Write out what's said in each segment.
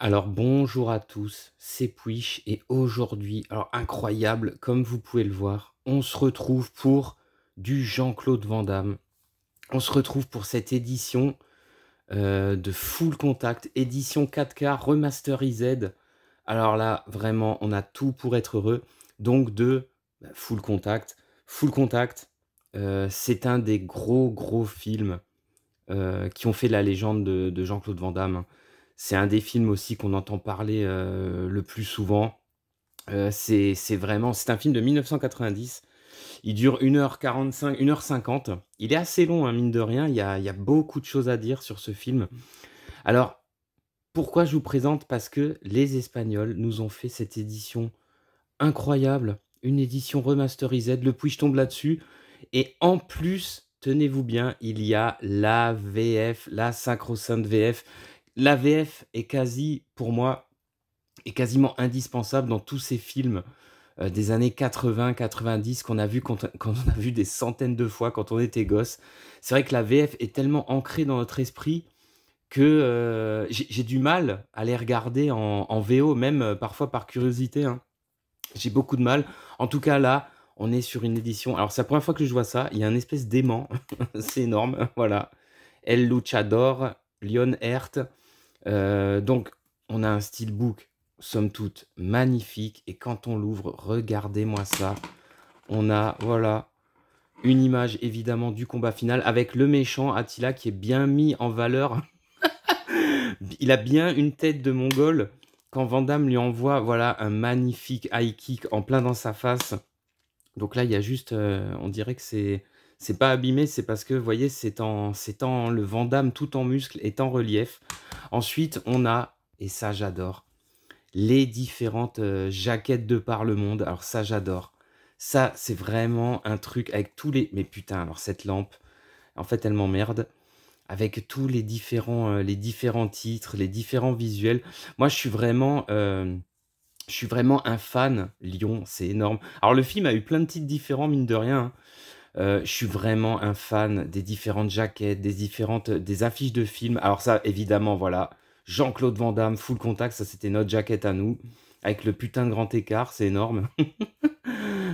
Alors bonjour à tous, c'est Puish et aujourd'hui, alors incroyable, comme vous pouvez le voir, on se retrouve pour du Jean-Claude Van Damme. On se retrouve pour cette édition de Full Contact, édition 4K remasterisée. Alors là, vraiment, on a tout pour être heureux. Donc de Full Contact. Full Contact, c'est un des gros films qui ont fait la légende de Jean-Claude Van Damme. C'est un des films aussi qu'on entend parler le plus souvent. C'est un film de 1990. Il dure 1h45, 1h50. Il est assez long, hein, mine de rien. Il y a beaucoup de choses à dire sur ce film. Alors, pourquoi je vous présente? Parce que les Espagnols nous ont fait cette édition incroyable. Une édition remasterisée. Le Puish tombe là-dessus. Et en plus, tenez-vous bien, il y a la VF, la sacro-sainte VF. La VF est pour moi, est quasiment indispensable dans tous ces films des années 80-90 qu'on a vu quand on a vu des centaines de fois quand on était gosse. C'est vrai que la VF est tellement ancrée dans notre esprit que j'ai du mal à les regarder en VO, même parfois par curiosité, hein. J'ai beaucoup de mal. En tout cas, là, on est sur une édition. Alors, c'est la première fois que je vois ça. Il y a un espèce d'aimant. C'est énorme. Voilà. El Luchador, Lionheart. Donc, on a un steelbook, somme toute, magnifique. Et quand on l'ouvre, regardez-moi ça. On a, voilà, une image, évidemment, du combat final avec le méchant Attila qui est bien mis en valeur. Il a bien une tête de mongol. Quand Van Damme lui envoie, voilà, un magnifique high kick en plein dans sa face. Donc là, il y a juste, on dirait que c'est pas abîmé, c'est parce que, vous voyez, c'est en le Van Damme tout en muscle est en relief. Ensuite, on a, et ça j'adore, les différentes jaquettes de par le monde. Alors ça, j'adore. Ça, c'est vraiment un truc avec tous les... Mais putain, alors cette lampe, en fait, elle m'emmerde. Avec tous les différents titres, les différents visuels. Moi, je suis vraiment un fan. Lyon, c'est énorme. Alors, le film a eu plein de titres différents, mine de rien, hein. Je suis vraiment un fan des différentes jaquettes, des affiches de films. Alors ça, évidemment, voilà, Jean-Claude Van Damme, Full Contact, ça c'était notre jaquette à nous, avec le putain de grand écart, c'est énorme.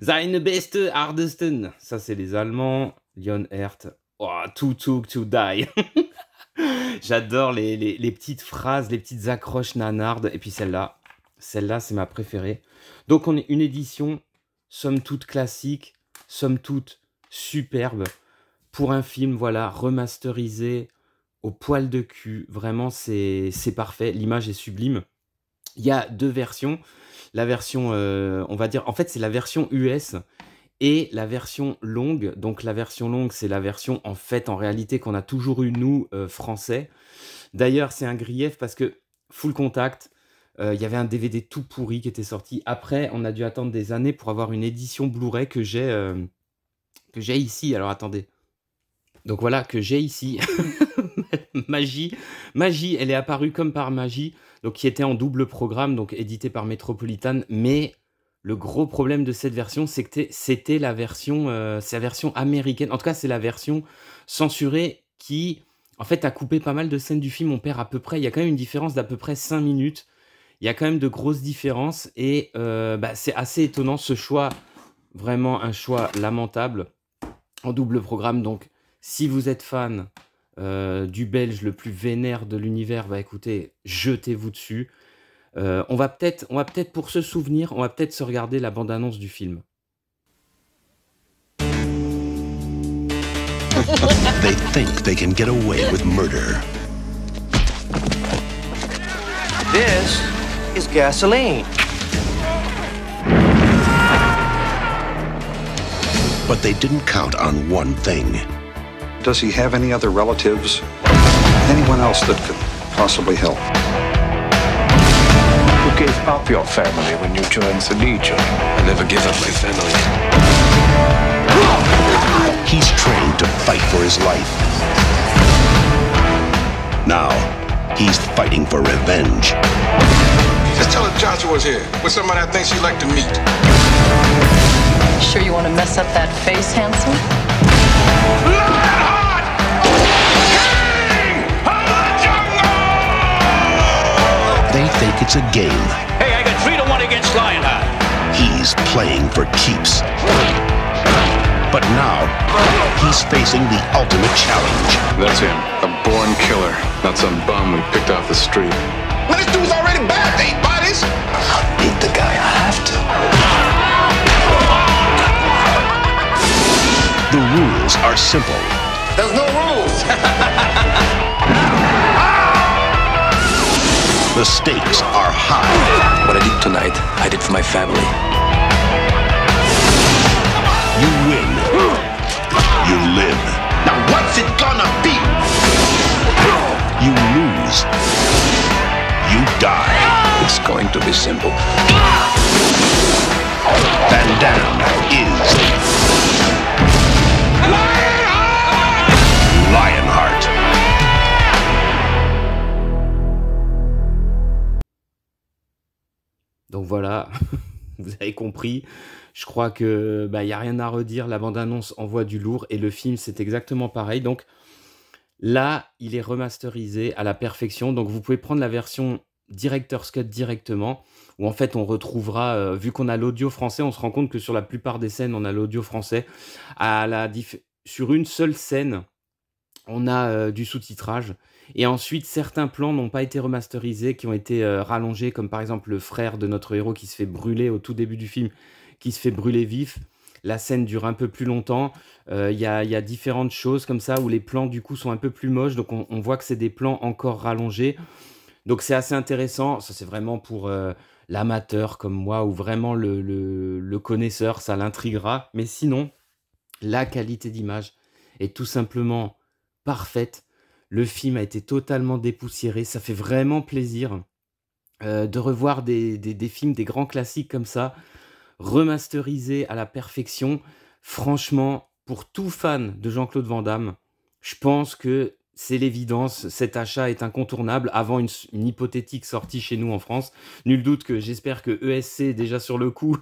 Seine beste Hardesten, ça c'est les Allemands. Lionheart, oh, to die. J'adore les petites phrases, les petites accroches nanardes. Et puis celle-là, c'est ma préférée. Donc on est une édition, somme toute classique, somme toute superbe, pour un film, voilà, remasterisé, au poil de cul. Vraiment, c'est parfait. L'image est sublime. Il y a deux versions. La version, on va dire, en fait, c'est la version US et la version longue. Donc la version longue, c'est la version, en fait, en réalité, qu'on a toujours eu, nous, français. D'ailleurs, c'est un grief parce que Full Contact, il y avait un DVD tout pourri qui était sorti. Après, on a dû attendre des années pour avoir une édition Blu-ray que j'ai ici. Alors, attendez. Donc voilà, que j'ai ici. Magie, elle est apparue comme par magie. Donc, qui était en double programme, donc édité par Metropolitan. Mais le gros problème de cette version, c'est que c'était la version américaine. En tout cas, c'est la version censurée qui, en fait, a coupé pas mal de scènes du film. On perd à peu près, il y a quand même une différence d'à peu près 5 minutes. Il y a quand même de grosses différences. Et c'est assez étonnant, ce choix. Vraiment un choix lamentable en double programme. Donc, si vous êtes fan du Belge le plus vénère de l'univers, bah écoutez, jetez-vous dessus. On va peut-être, pour se souvenir, on va peut-être se regarder la bande-annonce du film. They think they can get away with murder. This is gasoline. But they didn't count on one thing. Does he have any other relatives? Anyone else that could possibly help? You gave up your family when you joined the Legion. I never give up my family. He's trained to fight for his life. Now, he's fighting for revenge. Just tell her Joshua's here with somebody I think she'd like to meet. Sure you want to mess up that face, handsome? Lionheart! King of the jungle! They like it's a game. Hey, I got 3-1 against Lionheart. He's playing for keeps. But now, he's facing the ultimate challenge. That's him. A born killer, not some bum we picked off the street. Man, this dude's already bad. They ain't bodies. I'll beat the guy. I have to. The rules are simple. There's no rules. The stakes are high. What I did tonight, I did for my family. You win. You live. Now what's it gonna be? You lose. You die. It's going to be simple. Van Damme is Lionheart. Donc voilà, vous avez compris. Je crois que y a rien à redire. La bande-annonce envoie du lourd et le film c'est exactement pareil. Donc là, il est remasterisé à la perfection. Donc vous pouvez prendre la version Director's Cut directement, où en fait on retrouvera, vu qu'on a l'audio français, on se rend compte que sur la plupart des scènes on a l'audio français. Sur une seule scène, on a du sous-titrage. Et ensuite, certains plans n'ont pas été remasterisés, qui ont été rallongés, comme par exemple le frère de notre héros qui se fait brûler au tout début du film, qui se fait brûler vif. La scène dure un peu plus longtemps. Il y a différentes choses comme ça, où les plans du coup sont un peu plus moches. Donc on voit que c'est des plans encore rallongés. Donc c'est assez intéressant. Ça c'est vraiment pour l'amateur comme moi, ou vraiment le connaisseur, ça l'intriguera. Mais sinon, la qualité d'image est tout simplement parfaite. Le film a été totalement dépoussiéré. Ça fait vraiment plaisir de revoir des films, des grands classiques comme ça, remasterisés à la perfection. Franchement, pour tout fan de Jean-Claude Van Damme, je pense que c'est l'évidence. Cet achat est incontournable avant une hypothétique sortie chez nous en France. Nul doute que j'espère que ESC est déjà sur le coup,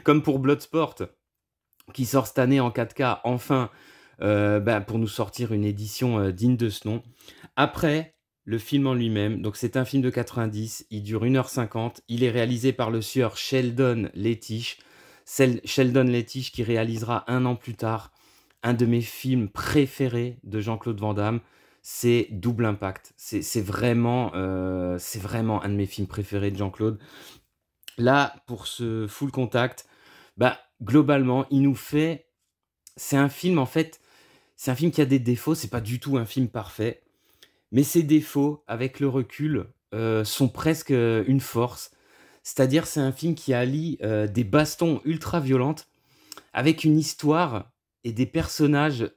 comme pour Bloodsport, qui sort cette année en 4K, enfin, pour nous sortir une édition digne de ce nom. Après, le film en lui-même, donc c'est un film de 90, il dure 1h50, il est réalisé par le sieur Sheldon Lettich. Sheldon Lettich qui réalisera 1 an plus tard un de mes films préférés de Jean-Claude Van Damme, c'est Double Impact. C'est vraiment un de mes films préférés de Jean-Claude. Là, pour ce Full Contact, globalement, il nous fait... C'est un film, en fait, c'est un film qui a des défauts, c'est pas du tout un film parfait, mais ces défauts, avec le recul, sont presque une force. C'est-à-dire, c'est un film qui allie des bastons ultra violentes avec une histoire et des personnages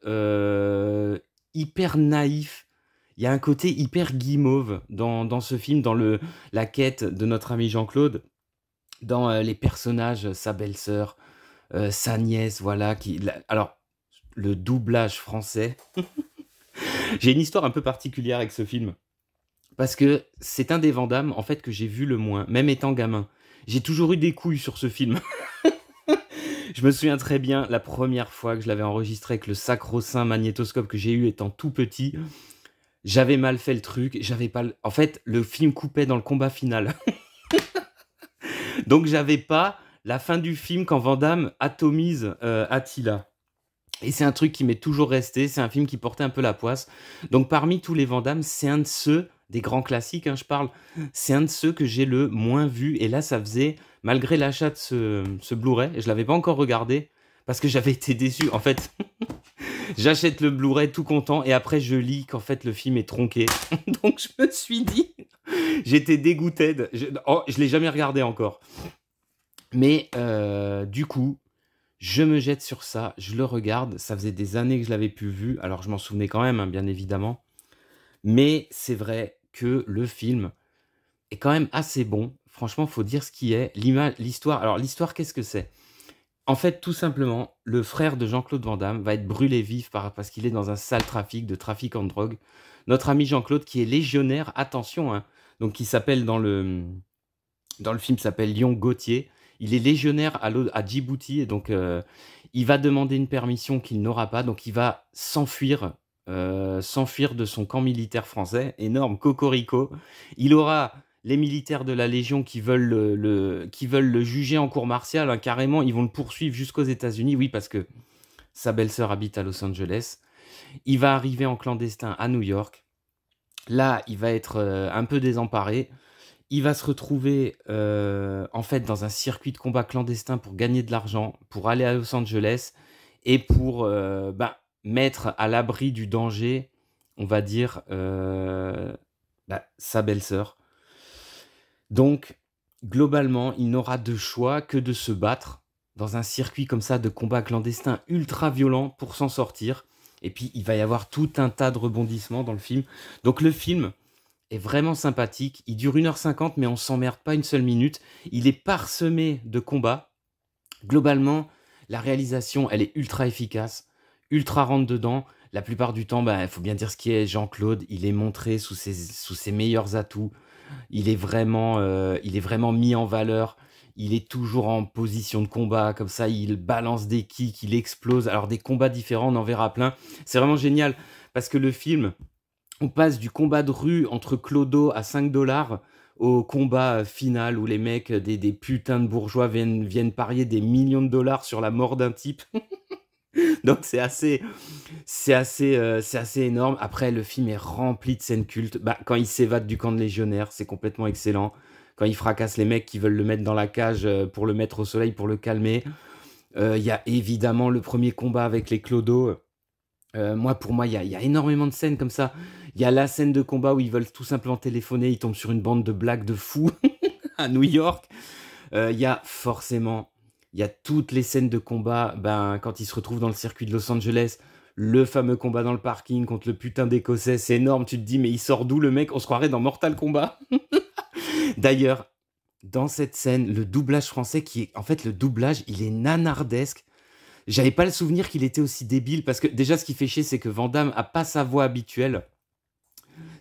hyper naïfs. Il y a un côté hyper guimauve dans ce film, dans la quête de notre ami Jean-Claude, dans les personnages, sa belle-sœur, sa nièce, voilà. Alors, le doublage français... J'ai une histoire un peu particulière avec ce film. Parce que c'est un des Van Damme, en fait, que j'ai vu le moins, même étant gamin. J'ai toujours eu des couilles sur ce film. Je me souviens très bien, la première fois que je l'avais enregistré avec le sacro-saint magnétoscope que j'ai eu étant tout petit, j'avais mal fait le truc, En fait, le film coupait dans le combat final. Donc, j'avais pas la fin du film quand Van Damme atomise Attila. Et c'est un truc qui m'est toujours resté, c'est un film qui portait un peu la poisse. Donc parmi tous les Van Damme, c'est un de ceux, des grands classiques, je parle, c'est un de ceux que j'ai le moins vu. Et là, ça faisait, malgré l'achat de ce Blu-ray, je ne l'avais pas encore regardé, parce que j'avais été déçu. En fait, j'achète le Blu-ray tout content, et après je lis qu'en fait le film est tronqué. Donc je me suis dit, j'étais dégoûté. Je ne l'ai jamais regardé encore. Mais du coup... je me jette sur ça, je le regarde, ça faisait des années que je l'avais plus vu, alors je m'en souvenais quand même, bien évidemment, mais c'est vrai que le film est quand même assez bon, franchement, faut dire ce qui est, l'histoire, alors l'histoire, qu'est-ce que c'est ? En fait, tout simplement, le frère de Jean-Claude Van Damme va être brûlé vif parce qu'il est dans un sale trafic en drogue. Notre ami Jean-Claude, qui est légionnaire, attention, donc qui s'appelle dans le film, s'appelle Léon Gauthier. Il est légionnaire à Djibouti, et donc il va demander une permission qu'il n'aura pas, donc il va s'enfuir de son camp militaire français, énorme cocorico. Il aura les militaires de la Légion qui veulent qui veulent le juger en cour martiale, hein, carrément, ils vont le poursuivre jusqu'aux États-Unis, oui, parce que sa belle-sœur habite à Los Angeles. Il va arriver en clandestin à New York. Là, il va être un peu désemparé. Il va se retrouver en fait dans un circuit de combat clandestin pour gagner de l'argent, pour aller à Los Angeles et pour mettre à l'abri du danger, on va dire, sa belle-sœur. Donc, globalement, il n'aura de choix que de se battre dans un circuit comme ça de combat clandestin ultra violent pour s'en sortir. Et puis, il va y avoir tout un tas de rebondissements dans le film. Donc, le film est vraiment sympathique. Il dure 1h50, mais on s'emmerde pas une seule minute. Il est parsemé de combats. Globalement, la réalisation, elle est ultra efficace, ultra rentre-dedans. La plupart du temps, il faut bien dire ce qui est, Jean-Claude, il est montré sous ses meilleurs atouts. Il est vraiment mis en valeur. Il est toujours en position de combat, comme ça, il balance des kicks, il explose. Alors, des combats différents, on en verra plein. C'est vraiment génial, parce que le film, on passe du combat de rue entre clodos à 5 $ au combat final où les mecs, des putains de bourgeois viennent parier des millions de dollars sur la mort d'un type. Donc, c'est assez énorme. Après, le film est rempli de scènes cultes. Quand il s'évade du camp de légionnaires, c'est complètement excellent. Quand il fracasse les mecs qui veulent le mettre dans la cage pour le mettre au soleil, pour le calmer. Il y a évidemment le premier combat avec les clodos. Pour moi, il y a énormément de scènes comme ça. Il y a la scène de combat où ils veulent tout simplement téléphoner. Ils tombent sur une bande de blagues de fous à New York. Il y a toutes les scènes de combat. Quand ils se retrouvent dans le circuit de Los Angeles, le fameux combat dans le parking contre le putain d'Écossais, c'est énorme. Tu te dis, mais il sort d'où le mec? On se croirait dans Mortal Kombat. D'ailleurs, dans cette scène, le doublage français le doublage, il est nanardesque. J'avais pas le souvenir qu'il était aussi débile, parce que déjà, ce qui fait chier, c'est que Van Damme a pas sa voix habituelle.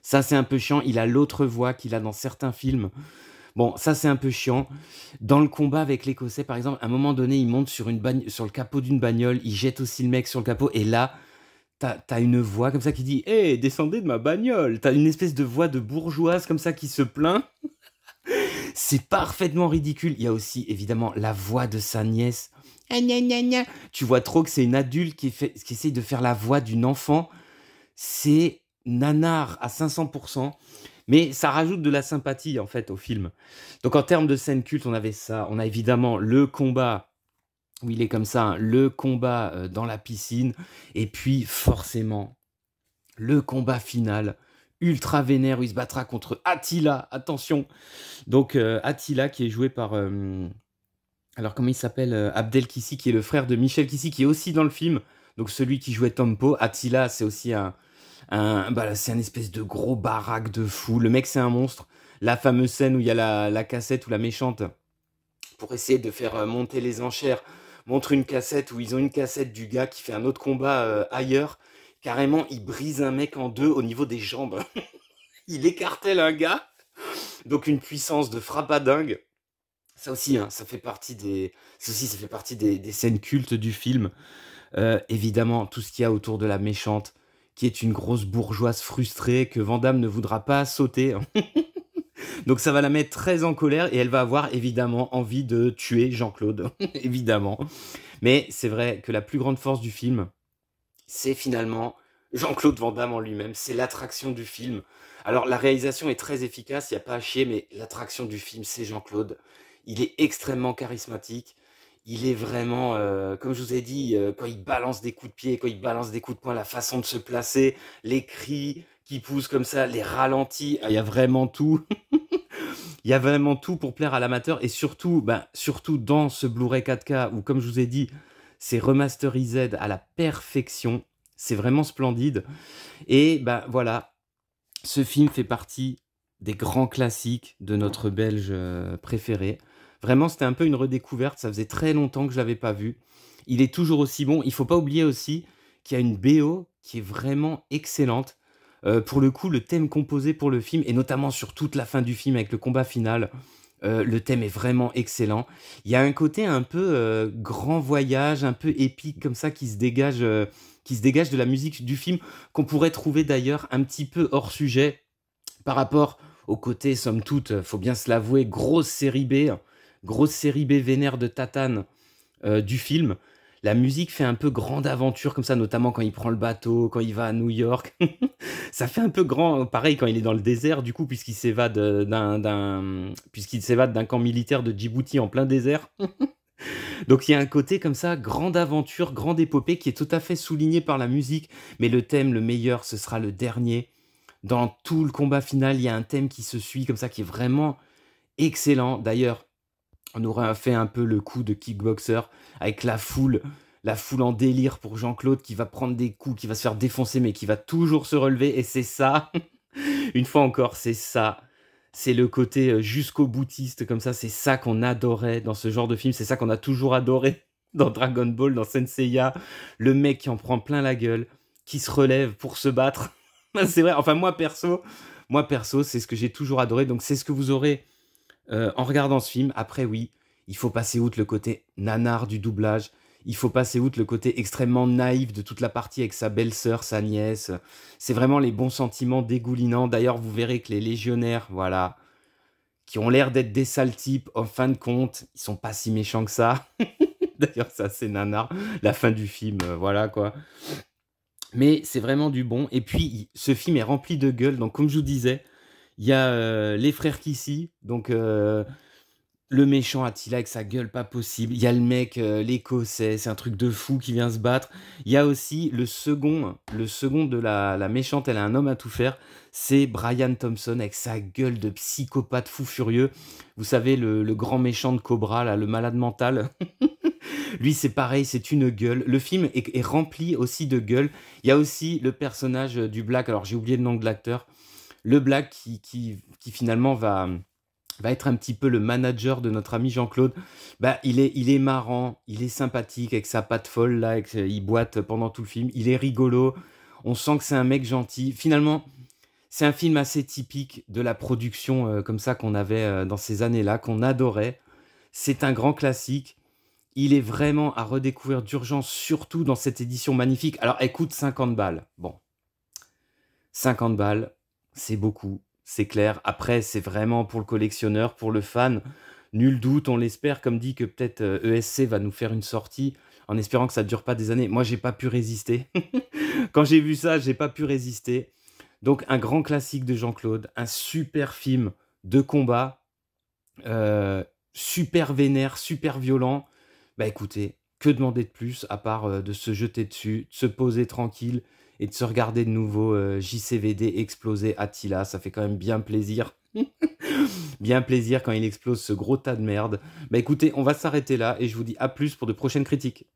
Ça, c'est un peu chiant. Il a l'autre voix qu'il a dans certains films. Bon, ça, c'est un peu chiant. Dans le combat avec l'Écossais, par exemple, à un moment donné, il monte sur le capot d'une bagnole, il jette aussi le mec sur le capot, et là, t'as une voix comme ça qui dit « Hé, descendez de ma bagnole !» T'as une espèce de voix de bourgeoise comme ça qui se plaint. C'est parfaitement ridicule. Il y a aussi, évidemment, la voix de sa nièce. Tu vois trop que c'est une adulte qui essaye de faire la voix d'une enfant. C'est nanar à 500%. Mais ça rajoute de la sympathie, en fait, au film. Donc, en termes de scène culte, on avait ça. On a évidemment le combat, où il est comme ça, le combat dans la piscine. Et puis, forcément, le combat final, ultra vénère, où il se battra contre Attila. Attention. Donc, Attila, qui est joué par... alors, comment il s'appelle? Abdel Kissi, qui est le frère de Michel Kissi, qui est aussi dans le film. Donc, celui qui jouait Tom Poe. Attila, c'est aussi c'est un espèce de gros baraque de fou. Le mec, c'est un monstre. La fameuse scène où il y a la cassette où la méchante, pour essayer de faire monter les enchères, montre une cassette où ils ont une cassette du gars qui fait un autre combat ailleurs. Carrément, il brise un mec en deux au niveau des jambes. Il écartèle un gars. Donc, une puissance de frappadingue. Ça aussi, ça fait partie des scènes cultes du film. Évidemment, tout ce qu'il y a autour de la méchante, qui est une grosse bourgeoise frustrée que Van Damme ne voudra pas sauter. Donc ça va la mettre très en colère et elle va avoir évidemment envie de tuer Jean-Claude, évidemment. Mais c'est vrai que la plus grande force du film, c'est finalement Jean-Claude Van Damme en lui-même. C'est l'attraction du film. Alors la réalisation est très efficace, il n'y a pas à chier, mais l'attraction du film, c'est Jean-Claude. Il est extrêmement charismatique. Il est vraiment, comme je vous ai dit, quand il balance des coups de pied, quand il balance des coups de poing, la façon de se placer, les cris qui poussent comme ça, les ralentis, il y a vraiment tout. Il y a vraiment tout pour plaire à l'amateur. Et surtout dans ce Blu-ray 4K, où, comme je vous ai dit, c'est remasterisé à la perfection. C'est vraiment splendide. Et voilà, ce film fait partie des grands classiques de notre Belge préféré. Vraiment, c'était un peu une redécouverte. Ça faisait très longtemps que je ne l'avais pas vu. Il est toujours aussi bon. Il ne faut pas oublier aussi qu'il y a une BO qui est vraiment excellente. Pour le coup, le thème composé pour le film, et notamment sur toute la fin du film avec le combat final, le thème est vraiment excellent. Il y a un côté un peu grand voyage, un peu épique comme ça qui se dégage de la musique du film, qu'on pourrait trouver d'ailleurs un petit peu hors sujet par rapport Au côté, somme toute, faut bien se l'avouer, grosse série B vénère de Tatane du film. La musique fait un peu grande aventure comme ça, notamment quand il prend le bateau, quand il va à New York. Ça fait un peu grand, pareil quand il est dans le désert, du coup, puisqu'il s'évade d'un camp militaire de Djibouti en plein désert. Donc il y a un côté comme ça, grande aventure, grande épopée, qui est tout à fait souligné par la musique. Mais le thème, le meilleur, ce sera le dernier. Dans tout le combat final, il y a un thème qui se suit comme ça, qui est vraiment excellent. D'ailleurs, on aurait fait un peu le coup de kickboxer avec la foule en délire pour Jean-Claude qui va prendre des coups, qui va se faire défoncer, mais qui va toujours se relever. Et c'est ça, une fois encore, c'est ça. C'est le côté jusqu'au boutiste comme ça. C'est ça qu'on adorait dans ce genre de film. C'est ça qu'on a toujours adoré dans Dragon Ball, dans Senseiya. Le mec qui en prend plein la gueule, qui se relève pour se battre. C'est vrai, enfin moi perso, c'est ce que j'ai toujours adoré. Donc c'est ce que vous aurez en regardant ce film. Après oui, il faut passer outre le côté nanar du doublage. Il faut passer outre le côté extrêmement naïf de toute la partie avec sa belle-sœur, sa nièce. C'est vraiment les bons sentiments dégoulinants. D'ailleurs, vous verrez que les légionnaires, voilà, qui ont l'air d'être des sales types, en fin de compte, ils sont pas si méchants que ça. D'ailleurs, ça c'est nanar. La fin du film, voilà quoi. Mais c'est vraiment du bon. Et puis, ce film est rempli de gueules. Donc, comme je vous disais, il y a les frères Kissy, donc le méchant Attila avec sa gueule pas possible. Il y a le mec, l'écossais, c'est un truc de fou qui vient se battre. Il y a aussi le second de la méchante, elle a un homme à tout faire. C'est Brian Thompson avec sa gueule de psychopathe fou furieux. Vous savez, le grand méchant de Cobra, là, le malade mental. Lui, c'est pareil, c'est une gueule. Le film est rempli aussi de gueules. Il y a aussi le personnage du Black, alors j'ai oublié le nom de l'acteur. Le Black qui finalement va être un petit peu le manager de notre ami Jean-Claude. Bah, il est marrant, il est sympathique avec sa patte folle, là, il boite pendant tout le film. Il est rigolo, on sent que c'est un mec gentil. Finalement, c'est un film assez typique de la production comme ça qu'on avait dans ces années-là, qu'on adorait. C'est un grand classique. Il est vraiment à redécouvrir d'urgence, surtout dans cette édition magnifique. Alors, elle coûte 50 balles. Bon, 50 balles, c'est beaucoup, c'est clair. Après, c'est vraiment pour le collectionneur, pour le fan. Nul doute, on l'espère, comme dit que peut-être ESC va nous faire une sortie, en espérant que ça ne dure pas des années. Moi, j'ai pas pu résister. Quand j'ai vu ça, j'ai pas pu résister. Donc, un grand classique de Jean-Claude, un super film de combat, super vénère, super violent. Bah écoutez, que demander de plus à part de se jeter dessus, de se poser tranquille et de se regarder de nouveau JCVD exploser Attila. Ça fait quand même bien plaisir. Bien plaisir quand il explose ce gros tas de merde. Bah écoutez, on va s'arrêter là et je vous dis à plus pour de prochaines critiques.